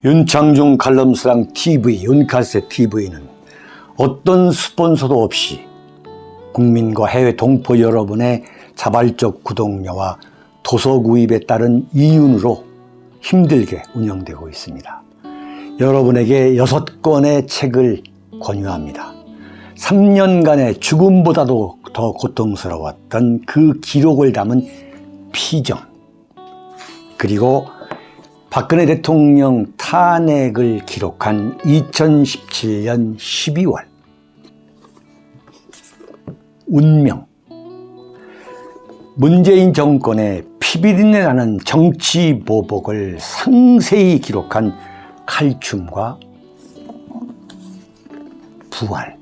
윤창중 칼럼스랑 TV, 윤칼세 TV는 어떤 스폰서도 없이 국민과 해외 동포 여러분의 자발적 구독료와 도서 구입에 따른 이윤으로 힘들게 운영되고 있습니다. 여러분에게 6권의 책을 권유합니다. 3년간의 죽음보다도 더 고통스러웠던 그 기록을 담은 피정, 그리고 박근혜 대통령 탄핵을 기록한 2017년 12월, 운명, 문재인 정권의 피비린내 나는 정치 보복을 상세히 기록한 칼춤과 부활,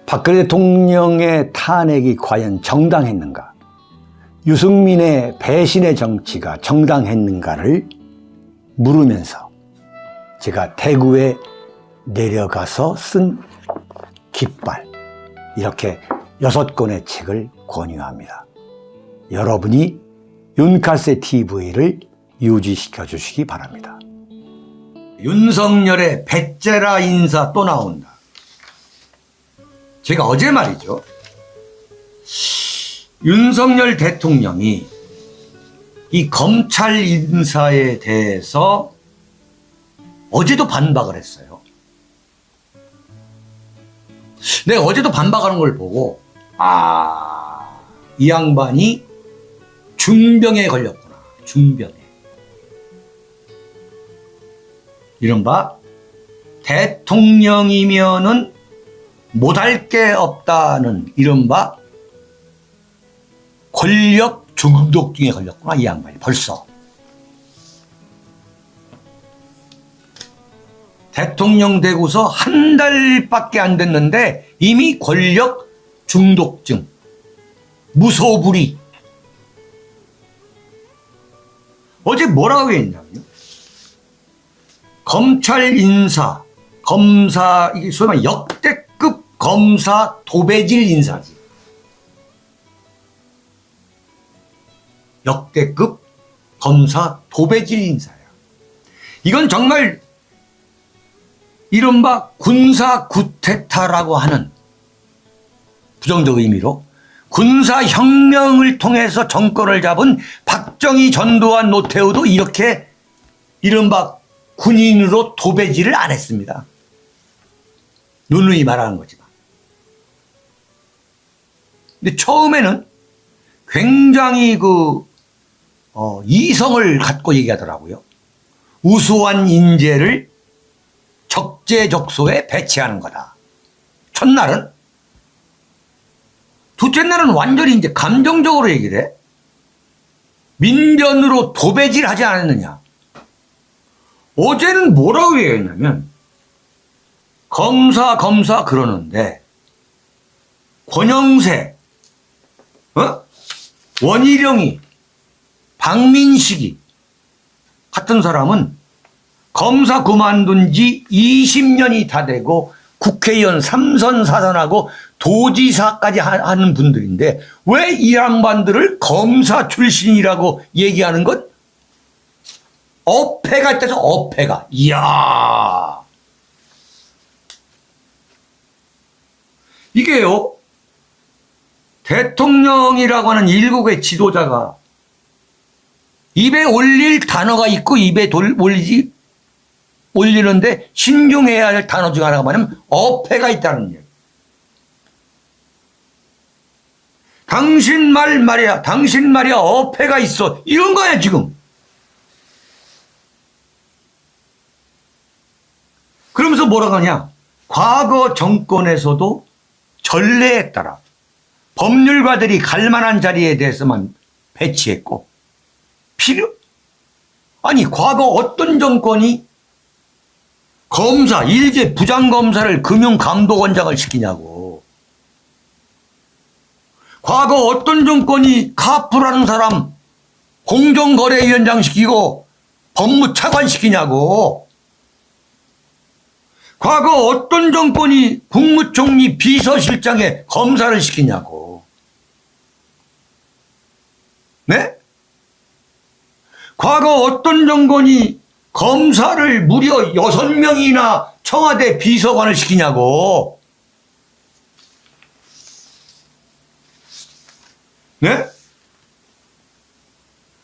박근혜 대통령의 탄핵이 과연 정당했는가, 유승민의 배신의 정치가 정당했는가를 물으면서 제가 대구에 내려가서 쓴 깃발, 이렇게 6권의 책을 권유합니다. 여러분이 윤칼세 TV를 유지시켜 주시기 바랍니다. 윤석열의 배째라 인사 또 나온다. 제가 어제 말이죠, 윤석열 대통령이 이 검찰 인사에 대해서 어제도 반박을 했어요. 내가 어제도 반박하는 걸 보고 이 양반이 중병에 걸렸구나. 중병에. 이른바 대통령이면은 못할 게 없다는 이른바 권력 중독증에 걸렸구나, 이 양반이 벌써. 대통령 되고서 한 달밖에 안 됐는데 이미 권력 중독증, 무소불위. 어제 뭐라고 했냐면요, 검찰 인사, 검사, 이게 소위 말해 역대급 검사 도배질 인사지. 역대급 검사 도배질 인사야. 이건 정말 이른바 군사 구테타라고 하는 부정적 의미로 군사혁명을 통해서 정권을 잡은 박정희, 전두환, 노태우도 이렇게 이른바 군인으로 도배질을 안 했습니다. 누누이 말하는 거지만. 근데 처음에는 굉장히 이성을 갖고 얘기하더라고요. 우수한 인재를 적재적소에 배치하는 거다. 첫날은. 둘째 날은 완전히 이제 감정적으로 얘기를 해. 민변으로 도배질 하지 않았느냐. 어제는 뭐라고 얘기했냐면, 검사 그러는데, 권영세, 원희룡이, 박민식이 같은 사람은 검사 그만둔 지 20년이 다 되고 국회의원 3선 4선하고 도지사까지 하는 분들인데 왜 이 양반들을 검사 출신이라고 얘기하는 것? 어폐가 있다서 어폐가. 이야. 이게요, 대통령이라고 하는 일국의 지도자가 입에 올릴 단어가 있고 입에 올리는데 신중해야 할 단어 중 하나가 뭐냐면 어폐가 있다는 얘기. 당신 말이야, 당신 말이야, 어폐가 있어. 이런 거야, 지금. 그러면서 뭐라고 하냐. 과거 정권에서도 전례에 따라 법률가들이 갈 만한 자리에 대해서만 배치했고, 아니, 과거 어떤 정권이 검사, 일개 부장검사를 금융감독원장을 시키냐고. 과거 어떤 정권이 카프라는 사람 공정거래위원장 시키고 법무차관 시키냐고. 과거 어떤 정권이 국무총리 비서실장에 검사를 시키냐고. 네? 과거 어떤 정권이 검사를 무려 6명이나 청와대 비서관을 시키냐고. 네?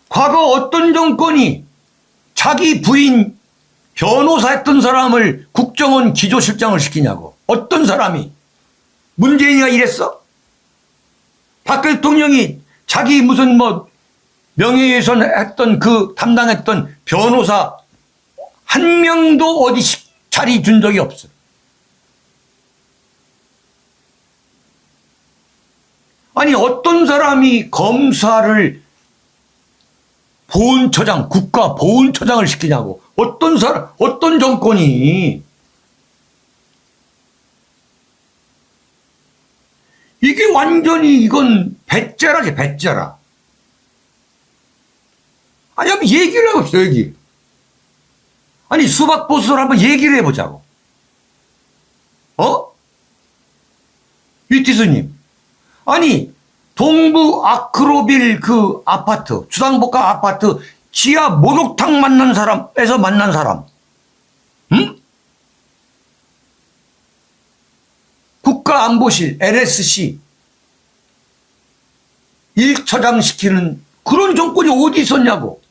과거 어떤 정권이 자기 부인 변호사 했던 사람을 국정원 기조실장을 시키냐고. 어떤 사람이. 문재인이가 이랬어? 박 대통령이 자기 무슨 뭐 명예훼손 했던 그 담당했던 변호사 한 명도 어디 자리 준 적이 없어. 아니 어떤 사람이 검사를 보훈처장, 국가보훈처장을 시키냐고. 어떤 사람, 어떤 정권이. 이게 완전히 이건 배째라지, 배째라. 아니, 한번 얘기를 해봅시다, 얘기. 아니, 수박보수를 한번 얘기를 해보자고. 위티스님. 아니, 동부 아크로빌 그 아파트, 주상복합 아파트 지하 목욕탕 만난 사람에서 만난 사람. 응? 국가안보실, LSC. 1처장 시키는 그런 정권이 어디 있었냐고.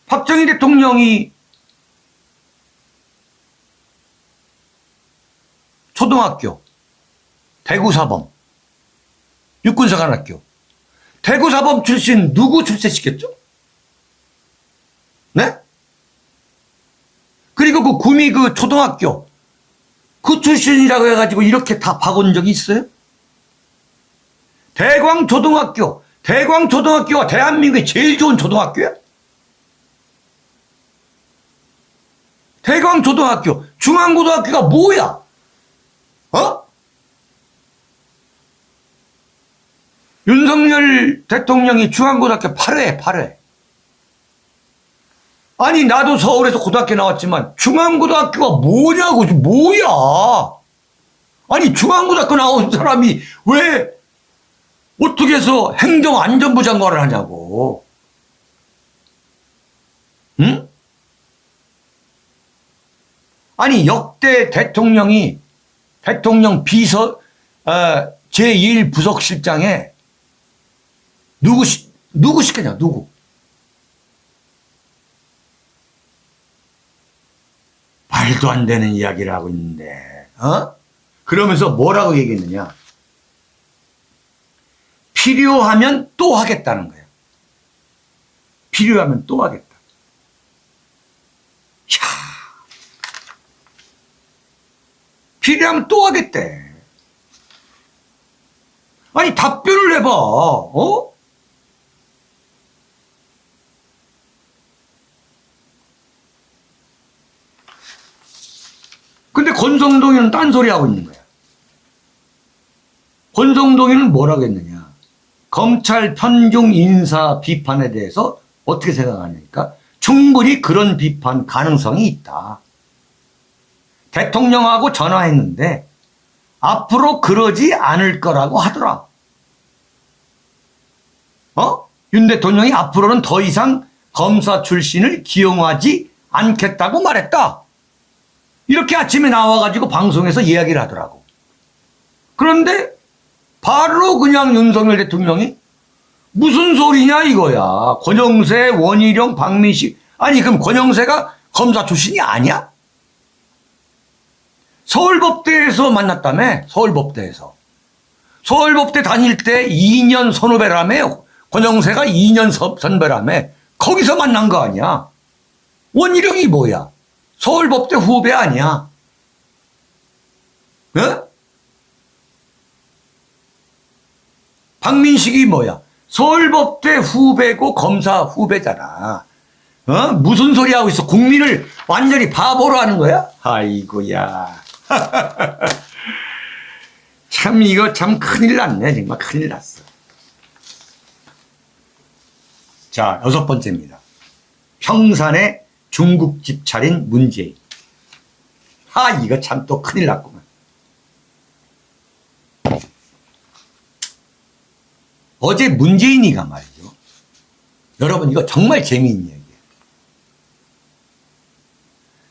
박정희 대통령이 초등학교, 대구사범, 육군사관학교, 대구사범 출신 누구 출세시켰죠? 네? 그리고 그 구미 그 초등학교, 그 출신이라고 해가지고 이렇게 다 박은 적이 있어요? 대광초등학교가 대한민국의 제일 좋은 초등학교야? 대광초등학교, 중앙고등학교가 뭐야? 윤석열 대통령이 중앙고등학교 8회. 아니, 나도 서울에서 고등학교 나왔지만 중앙고등학교가 뭐냐고, 뭐야? 아니, 중앙고등학교 나온 사람이 왜 어떻게 해서 행정안전부 장관을 하냐고. 응? 아니, 역대 대통령이 대통령 비서 제1부속실장에 누구 시켰냐, 누구? 말도 안 되는 이야기를 하고 있는데, 그러면서 뭐라고 얘기했느냐? 필요하면 또 하겠다는 거야. 필요하면 또 하겠다. 필요하면 또 하겠대. 아니, 답변을 해봐, 근데 권성동이는 딴소리 하고 있는 거야. 권성동이는 뭐라고 했느냐. 검찰 편중 인사 비판에 대해서 어떻게 생각하냐니까 충분히 그런 비판 가능성이 있다. 대통령하고 전화했는데 앞으로 그러지 않을 거라고 하더라. 윤 대통령이 앞으로는 더 이상 검사 출신을 기용하지 않겠다고 말했다. 이렇게 아침에 나와가지고 방송에서 이야기를 하더라고. 그런데 바로 그냥 윤석열 대통령이 무슨 소리냐 이거야. 권영세, 원희룡, 박민식. 아니 그럼 권영세가 검사 출신이 아니야? 서울법대에서 만났다며. 서울법대 다닐 때 2년 선후배라며. 권영세가 2년 선배라며. 거기서 만난 거 아니야. 원희룡이 뭐야? 서울법대 후배 아니야. 박민식이 뭐야? 서울법대 후배고 검사 후배잖아. 무슨 소리 하고 있어? 국민을 완전히 바보로 하는 거야? 아이고야. 참 이거 참 큰일 났네. 정말 큰일 났어. 자, 6번째입니다. 평산에 중국집 차린 문재인. 이거 참 또 큰일 났구만. 어제 문재인이가 말이죠. 여러분, 이거 정말 재미있는 얘기예요.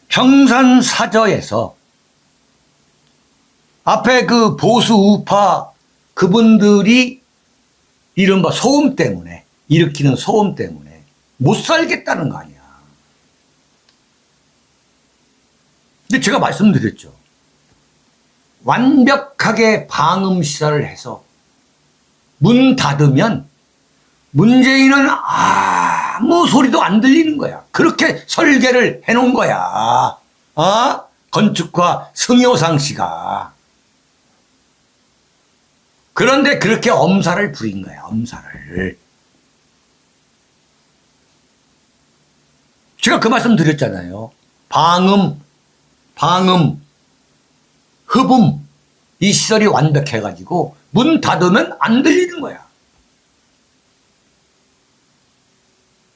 평산사저에서 앞에 그 보수 우파 그분들이 이른바 소음 때문에, 일으키는 소음 때문에 못 살겠다는 거 아니야. 근데 제가 말씀드렸죠. 완벽하게 방음시설을 해서 문 닫으면 문재인은 아무 소리도 안 들리는 거야. 그렇게 설계를 해놓은 거야. 건축가 승효상 씨가. 그런데 그렇게 엄살을 부린 거야. 엄살을. 제가 그 말씀 드렸잖아요. 방음, 흡음, 이 시설이 완벽해가지고 문 닫으면 안 들리는 거야.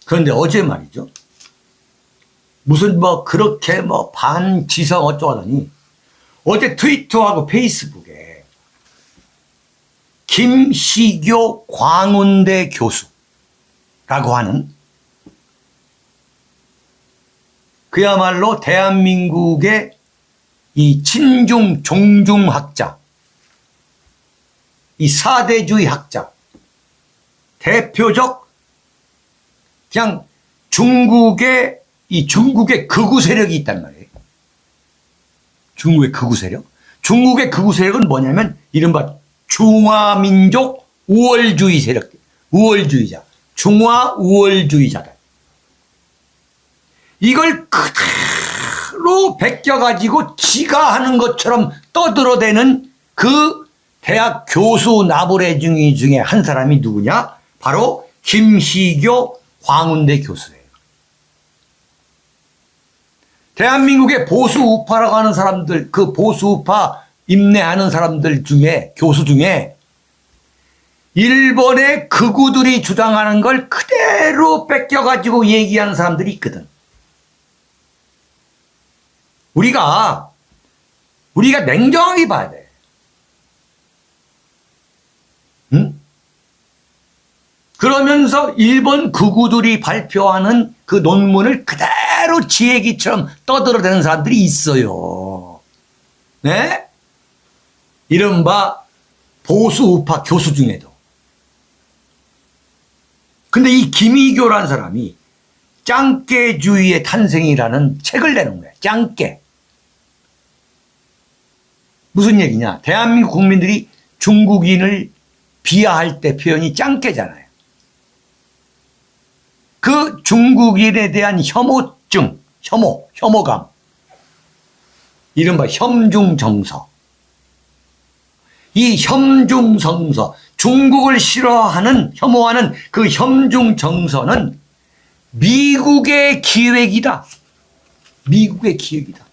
그런데 어제 말이죠. 무슨 그렇게 반지성 어쩌더니 어제 트위터하고 페이스북에 김시교 광운대 교수라고 하는 그야말로 대한민국의 이 친중 종중학자, 이 사대주의 학자, 대표적 그냥 중국의 극우 세력이 있단 말이에요. 중국의 극우 세력? 중국의 극우 세력은 뭐냐면 이른바 중화민족 우월주의 세력, 우월주의자, 중화 우월주의자다. 이걸 그대로 베껴가지고 지가 하는 것처럼 떠들어대는 그 대학 교수 나부레 중에 한 사람이 누구냐? 바로 김시교 광운대 교수예요. 대한민국의 보수 우파라고 하는 사람들, 그 보수 우파 임내하는 사람들 중에, 교수 중에 일본의 극우들이 주장하는 걸 그대로 뺏겨가지고 얘기하는 사람들이 있거든. 우리가 냉정하게 봐야 돼. 응? 그러면서 일본 극우들이 발표하는 그 논문을 그대로 지 얘기처럼 떠들어대는 사람들이 있어요. 네? 이른바 보수 우파 교수 중에도. 근데 이 김희교라는 사람이 짱깨주의의 탄생이라는 책을 내는 거야. 짱깨. 무슨 얘기냐? 대한민국 국민들이 중국인을 비하할 때 표현이 짱깨잖아요. 그 중국인에 대한 혐오증, 혐오감. 이른바 혐중정서. 이 혐중정서, 중국을 싫어하는, 혐오하는 그 혐중정서는 미국의 기획이다. 미국의 기획이다.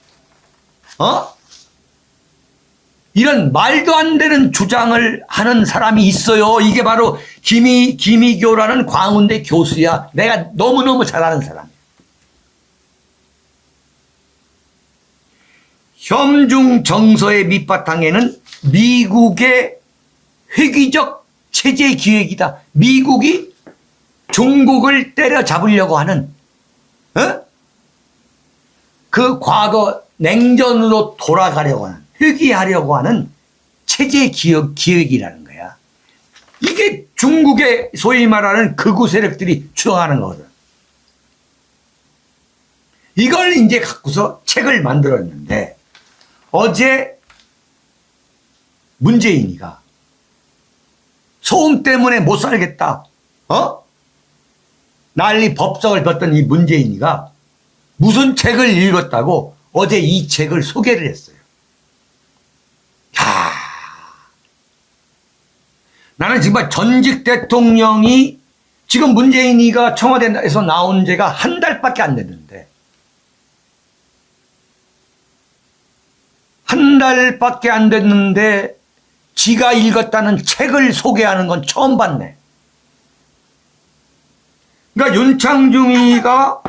이런 말도 안 되는 주장을 하는 사람이 있어요. 이게 바로 김희교라는 광운대 교수야. 내가 너무너무 잘 아는 사람이야. 혐중정서의 밑바탕에는 미국의 회귀적 체제 기획이다. 미국이 중국을 때려잡으려고 하는 그 과거 냉전으로 돌아가려고 하는, 회귀하려고 하는 체제 기획이라는 거야. 이게 중국의 소위 말하는 극우 세력들이 주장하는 거거든. 이걸 이제 갖고서 책을 만들었는데 어제 문재인이가 소음 때문에 못 살겠다. 난리 법석을 폈던 이 문재인이가 무슨 책을 읽었다고 어제 이 책을 소개를 했어요. 나는 정말 전직 대통령이 지금 문재인이가 청와대에서 나온 지가 한 달밖에 안 됐는데 지가 읽었다는 책을 소개하는 건 처음 봤네. 그러니까 윤창중이가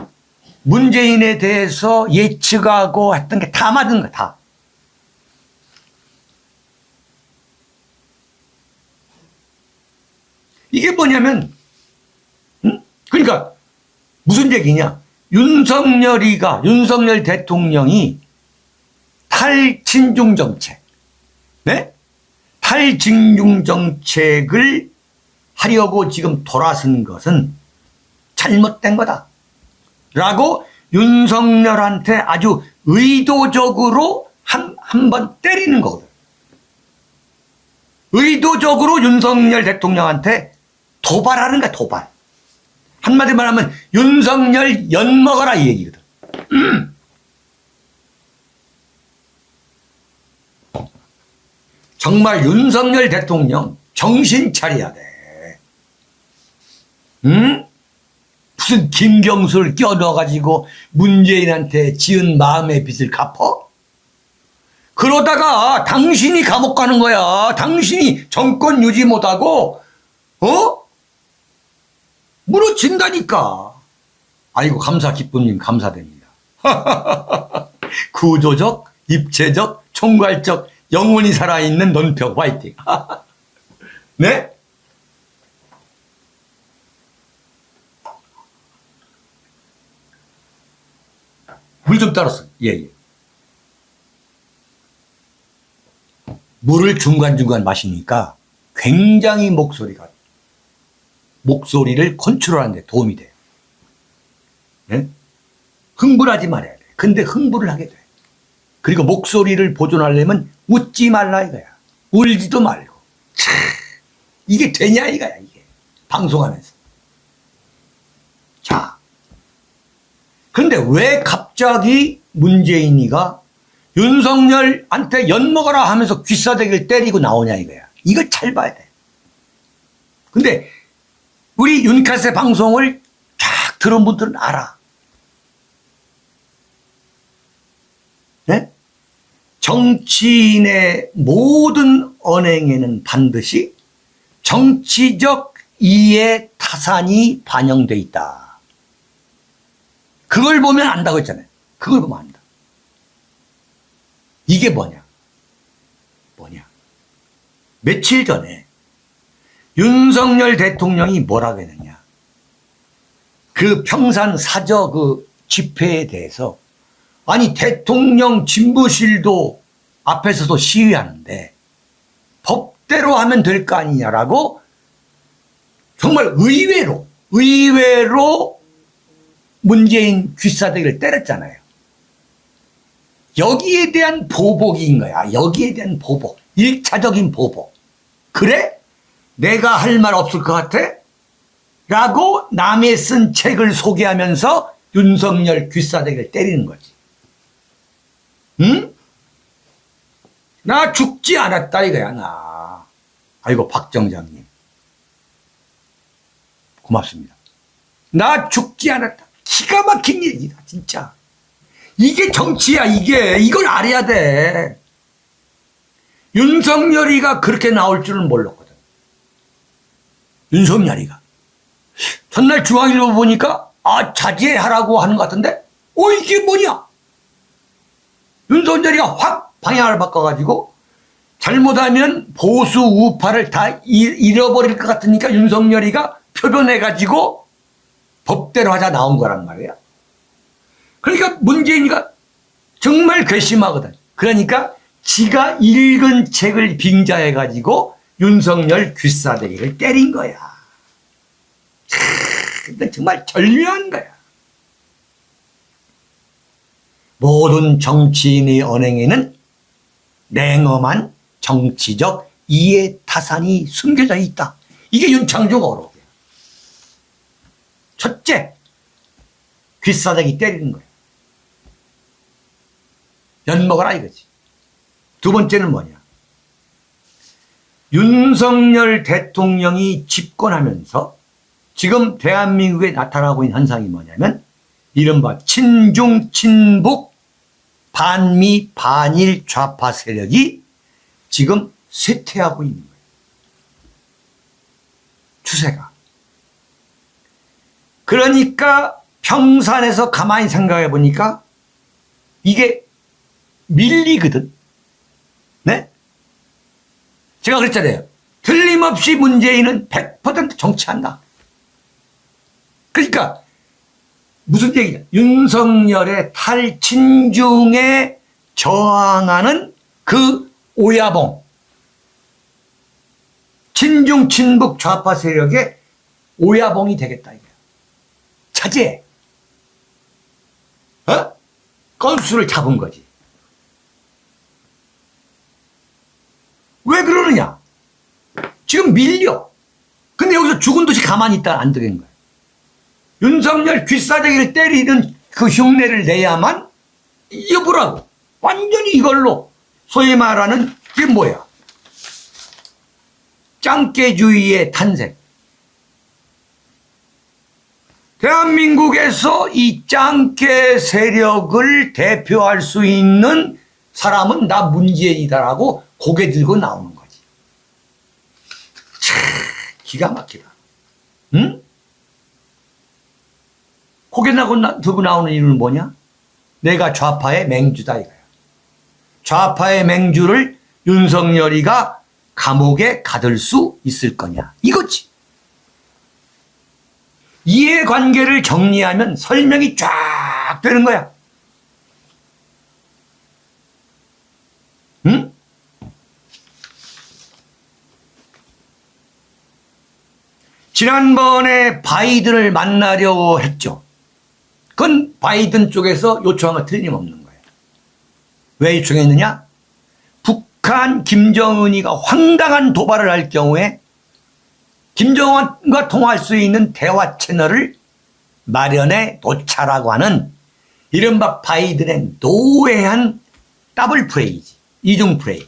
문재인에 대해서 예측하고 했던 게 다 맞은 거야, 다. 이게 뭐냐면, 그러니까 무슨 얘기냐? 윤석열 대통령이 탈친중 정책, 네? 탈진중 정책을 하려고 지금 돌아선 것은 잘못된 거다. 라고 윤석열한테 아주 의도적으로 한 번 때리는 거거든. 의도적으로 윤석열 대통령한테 도발하는 거야, 도발. 한마디로 말하면 윤석열 엿먹어라 이 얘기거든. 정말 윤석열 대통령 정신 차려야 돼. 응? 무슨 김경수를 껴넣어가지고 문재인한테 지은 마음의 빚을 갚어? 그러다가 당신이 감옥 가는 거야. 당신이 정권 유지 못하고 무너진다니까. 아이고 감사 기쁨님 감사드립니다. 구조적, 입체적, 총괄적 영혼이 살아있는 논평 화이팅. 네? 물 좀 따랐어. 예. 물을 중간중간 마시니까 굉장히 목소리를 컨트롤하는 데 도움이 돼요. 네? 흥분하지 말아야 돼. 근데 흥분을 하게 돼. 그리고 목소리를 보존하려면 웃지 말라 이거야. 울지도 말고. 차, 이게 되냐 이거야 이게. 방송하면서. 자, 그런데 왜 갑자기 문재인이가 윤석열한테 엿먹어라 하면서 귀싸대기를 때리고 나오냐 이거야. 이걸 잘 봐야 돼. 근데 우리 윤카세 방송을 쫙 들은 분들은 알아. 네? 정치인의 모든 언행에는 반드시 정치적 이해 타산이 반영돼 있다. 그걸 보면 안다고 했잖아요. 그걸 보면 안다. 이게 뭐냐? 며칠 전에 윤석열 대통령이 뭐라고 했느냐. 그 평산 사저 그 집회에 대해서 아니 대통령 진부실도 앞에서도 시위하는데 법대로 하면 될 거 아니냐라고 정말 의외로 문재인 귀싸대기를 때렸잖아요. 여기에 대한 보복인 거야. 여기에 대한 보복. 1차적인 보복. 그래? 내가 할 말 없을 것 같아? 라고 남의 쓴 책을 소개하면서 윤석열 귀싸대기를 때리는 거지. 응? 나 죽지 않았다 이거야 나. 아이고 박정장님 고맙습니다. 나 죽지 않았다. 기가 막힌 얘기다 진짜. 이게 정치야 이게. 이걸 알아야 돼. 윤석열이가 그렇게 나올 줄은 몰랐거든. 윤석열이가 전날 중앙일보 보니까 자제하라고 하는 것 같은데 이게 뭐냐. 윤석열이가 확 방향을 바꿔가지고 잘못하면 보수 우파를 다 잃어버릴 것 같으니까 윤석열이가 표변해가지고 법대로 하자 나온 거란 말이야. 그러니까 문재인이가 정말 괘씸하거든. 그러니까 지가 읽은 책을 빙자해가지고 윤석열 귀싸대기를 때린 거야. 근데 정말 절묘한 거야. 모든 정치인의 언행에는 냉엄한 정치적 이해 타산이 숨겨져 있다. 이게 윤창중 어록이야. 첫째, 귀싸대기 때리는 거야. 엿먹어라 이거지. 두 번째는 뭐냐. 윤석열 대통령이 집권하면서 지금 대한민국에 나타나고 있는 현상이 뭐냐면 이른바 친중, 친북, 반미, 반일 좌파 세력이 지금 쇠퇴하고 있는 거예요. 추세가. 그러니까 평산에서 가만히 생각해 보니까 이게 밀리거든. 네? 제가 그랬잖아요. 틀림없이 문재인은 100% 정치한다. 그러니까 무슨 얘기냐. 윤석열의 탈친중에 저항하는 그 오야봉, 친중 친북 좌파 세력의 오야봉이 되겠다 이거야. 차지해. 건수를 잡은 거지. 왜 그러느냐? 지금 밀려. 근데 여기서 죽은 듯이 가만히 있다 안 되는 거야. 윤석열 귀싸대기를 때리는 그 흉내를 내야만 여보라고. 완전히 이걸로 소위 말하는 이게 뭐야? 짱깨주의의 탄생. 대한민국에서 이 짱깨 세력을 대표할 수 있는 사람은 나 문재인이다라고 고개 들고 나오는 거지. 참 기가 막히다. 응? 고개 들고 나오는 이유는 뭐냐? 내가 좌파의 맹주다 이거야. 좌파의 맹주를 윤석열이가 감옥에 가둘 수 있을 거냐 이거지. 이해관계를 정리하면 설명이 쫙 되는 거야. 응? 지난번에 바이든을 만나려고 했죠. 그건 바이든 쪽에서 요청한 거 틀림없는 거예요. 왜 요청했느냐? 북한 김정은이가 황당한 도발을 할 경우에 김정은과 통화할 수 있는 대화 채널을 마련해 놓자라고 하는 이른바 바이든의 노회한 더블 프레이지, 이중 프레이.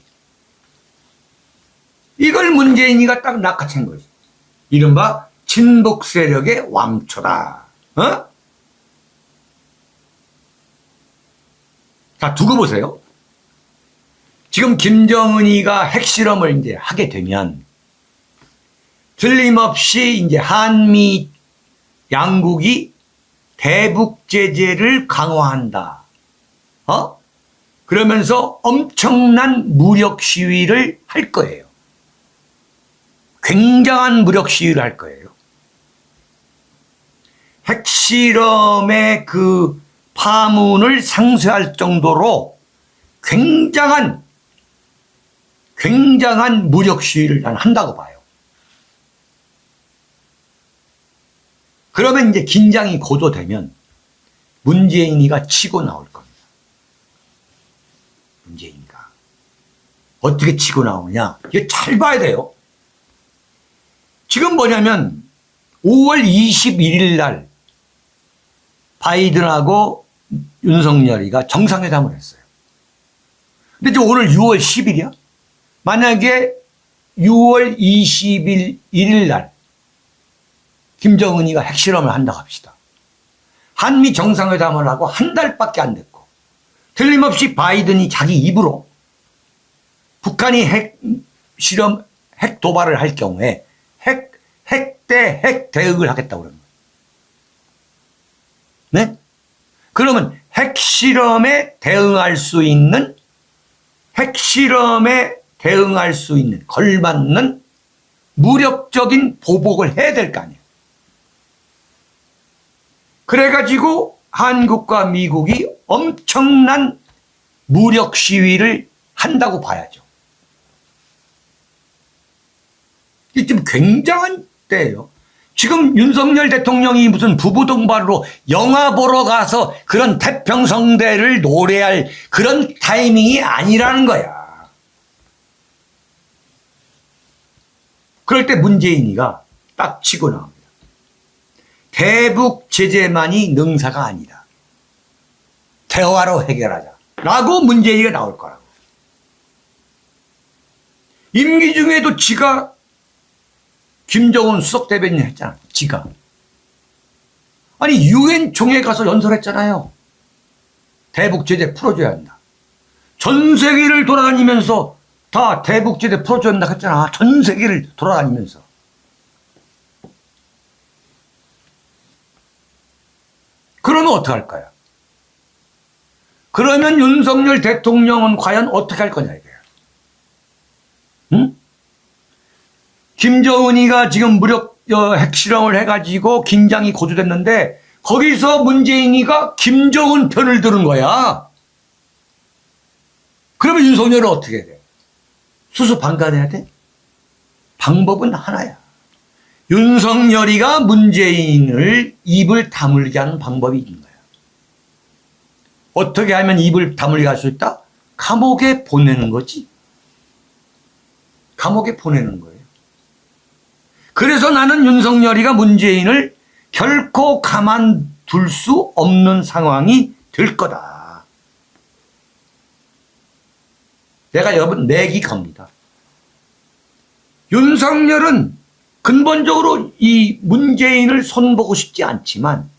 이걸 문재인이가 딱 낚아챈 거지. 이른바 친북 세력의 왕초다. 자, 두고 보세요. 지금 김정은이가 핵실험을 이제 하게 되면 틀림없이 이제 한미 양국이 대북 제재를 강화한다. 그러면서 엄청난 무력 시위를 할 거예요. 굉장한 무력 시위를 할 거예요. 핵실험의 그 파문을 상쇄할 정도로 굉장한 무력 시위를 난 한다고 봐요. 그러면 이제 긴장이 고조되면 문재인이가 치고 나올 겁니다. 문재인이가. 어떻게 치고 나오냐? 이거 잘 봐야 돼요. 지금 뭐냐면 5월 21일 날 바이든하고 윤석열이가 정상회담을 했어요. 근데 이제 오늘 6월 10일이야? 만약에 6월 21일 날 김정은이가 핵실험을 한다고 합시다. 한미 정상회담을 하고 한 달밖에 안 됐고 틀림없이 바이든이 자기 입으로 북한이 핵 도발을 할 경우에 핵 대 대응을 하겠다고 그러는 거예요. 네? 그러면 핵실험에 대응할 수 있는 걸맞는 무력적인 보복을 해야 될 거 아니에요. 그래가지고 한국과 미국이 엄청난 무력 시위를 한다고 봐야죠. 이게 좀 굉장한 때예요. 지금 윤석열 대통령이 무슨 부부 동반으로 영화 보러 가서 그런 태평성대를 노래할 그런 타이밍이 아니라는 거야. 그럴 때 문재인이가 딱 치고 나옵니다. 대북 제재만이 능사가 아니다. 대화로 해결하자. 라고 문재인이가 나올 거라고. 임기 중에도 지가 김정은 수석 대변인 했잖아. 지가. 아니 유엔 총회 가서 연설했잖아요. 대북 제재 풀어줘야 한다. 전 세계를 돌아다니면서 다 대북 제재 풀어줘야 한다 했잖아. 전 세계를 돌아다니면서. 그러면 어떡할 거야? 그러면 윤석열 대통령은 과연 어떻게 할 거냐 이거야. 응? 김정은이가 지금 무력 핵실험을 해가지고 긴장이 고조됐는데 거기서 문재인이가 김정은 편을 드는 거야. 그러면 윤석열은 어떻게 돼? 수수방관해야 돼? 방법은 하나야. 윤석열이가 문재인을 입을 다물게 하는 방법이 있는 거야. 어떻게 하면 입을 다물게 할 수 있다? 감옥에 보내는 거지. 감옥에 보내는 거예요. 그래서 나는 윤석열이가 문재인을 결코 가만둘 수 없는 상황이 될 거다. 내가 여러분 내기 겁니다. 윤석열은 근본적으로 이 문재인을 손보고 싶지 않지만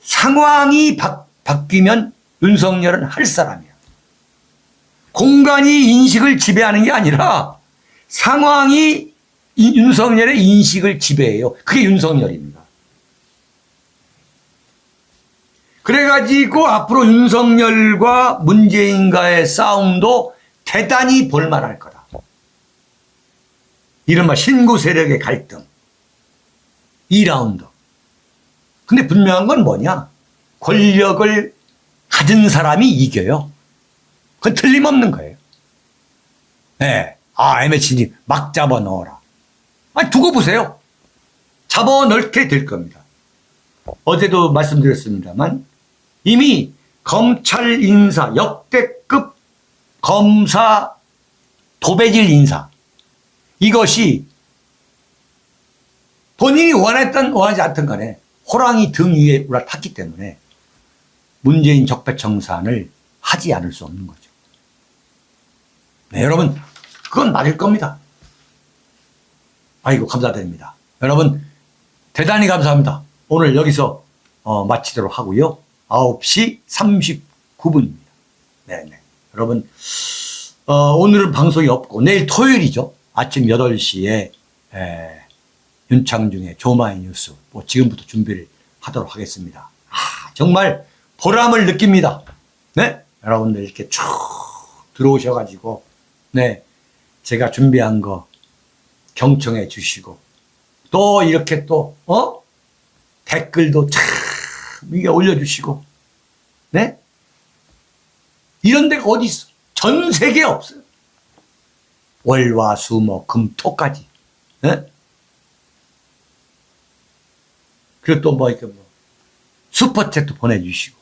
상황이 바뀌면 윤석열은 할 사람이야. 공간이 인식을 지배하는 게 아니라 상황이 윤석열의 인식을 지배해요. 그게 윤석열입니다. 그래가지고 앞으로 윤석열과 문재인과의 싸움도 대단히 볼만할 거다. 이른바 신구 세력의 갈등 2라운드. 근데 분명한 건 뭐냐? 권력을 가진 사람이 이겨요. 그건 틀림없는 거예요. 네. MH님 막 잡아넣어라. 두고 보세요. 잡아넣게 될 겁니다. 어제도 말씀드렸습니다만 이미 검찰 인사, 역대급 검사 도배질 인사, 이것이 본인이 원했든 원하지 않든 간에 호랑이 등 위에 올라탔기 때문에 문재인 적폐청산을 하지 않을 수 없는 거죠. 네, 여러분 그건 맞을 겁니다. 아이고 감사드립니다. 여러분 대단히 감사합니다. 오늘 여기서 마치도록 하고요. 9시 39분입니다. 네네. 여러분 오늘은 방송이 없고 내일 토요일이죠. 아침 8시에 윤창중의 조마이뉴스 지금부터 준비를 하도록 하겠습니다. 정말 보람을 느낍니다. 네, 여러분들 이렇게 쭉 들어오셔가지고 네, 제가 준비한 거 경청해 주시고 또 이렇게 또 댓글도 참 위에 올려주시고 네, 이런 데가 어디 있어? 전 세계에 없어요. 월화수목금토까지. 네? 그리고 또 이렇게 슈퍼챗도 보내주시고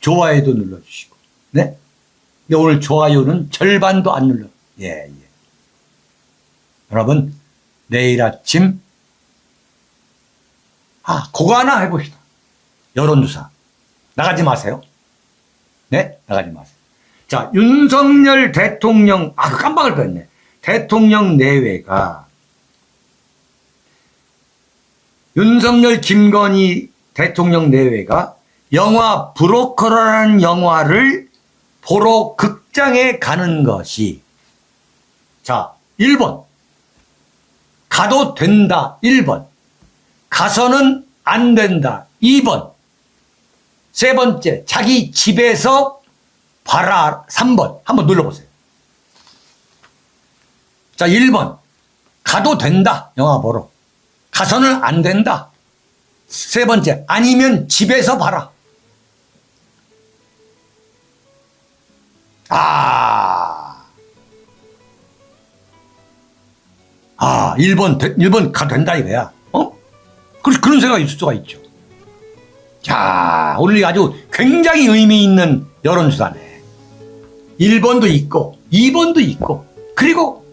좋아요도 눌러주시고 네? 근데 오늘 좋아요는 절반도 안 눌러. 예. 여러분 내일 아침 그거 하나 해봅시다. 여론조사 나가지 마세요. 네, 나가지 마세요. 자, 윤석열 대통령 깜빡을 뺐네. 대통령 내외가 윤석열 김건희 대통령 내외가 영화 브로커라는 영화를 보러 극장에 가는 것이, 자, 1번 가도 된다 1번, 가서는 안 된다 2번, 세 번째 자기 집에서 봐라 3번. 한번 눌러보세요. 자, 1번 가도 된다 영화 보러, 가서는 안 된다. 세 번째 아니면 집에서 봐라. 1번 가도 된다 이거야. 그런 생각이 있을 수가 있죠. 자, 오늘 아주 굉장히 의미 있는 여론조사네. 1번도 있고 2번도 있고, 그리고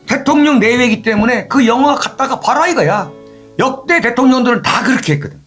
대통령 내외이기 때문에 그 영화 갔다가 봐라 이거야. 역대 대통령들은 다 그렇게 했거든.